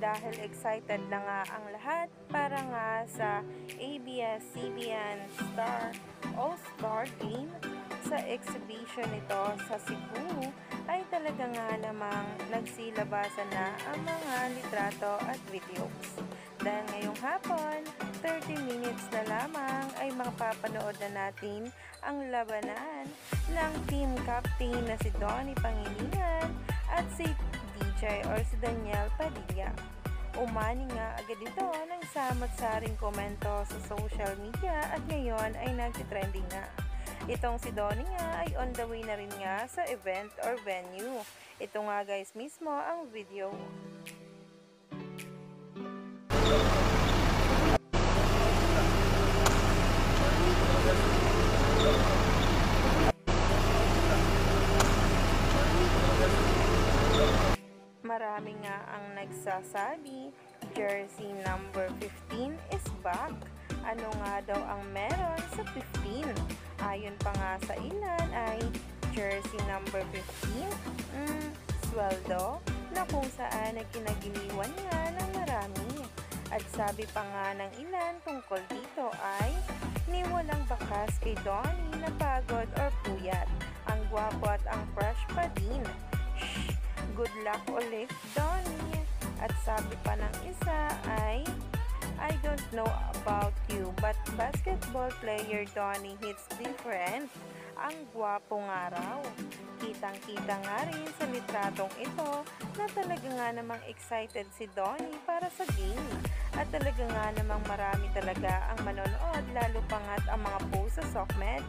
Dahil excited na nga ang lahat para nga sa ABS-CBN Star All-Star Game sa exhibition nito sa Cebu, ay talaga nga namang nagsilabasan na ang mga litrato at videos. Dahil ngayong hapon, 30 minutes na lamang ay mapapanood na natin ang labanan ng team captain na si Donnie Pangilinan at si DJ or si Daniel Padilla. Umani nga agad ito ng samot-saring komento sa social media at ngayon ay nagtitrending na. Itong si Donnie nga ay on the way na rin nga sa event or venue. Ito nga guys mismo ang video. Marami nga ang nagsasabi, jersey number 15 is back. Ano nga daw ang meron sa 15? Ayon pa nga sa ilan ay jersey number 15, sweldo na kung saan ay kinagiliwan nga ng marami. At sabi pa nga ng ilan tungkol dito ay niwalang bakas kay Donnie na pagod or puyat. Ang gwapo at ang fresh pa din. Shh! Good luck ulit, Donnie. At sabi pa ng isa ay, I don't know about you, but basketball player Donnie hits different. Ang gwapo nga raw. Kitang-kita nga rin sa litratong ito na talaga nga namang excited si Donnie para sa game. At talaga nga namang marami talaga ang manonood, lalo pa nga't ang mga post sa SOCMED.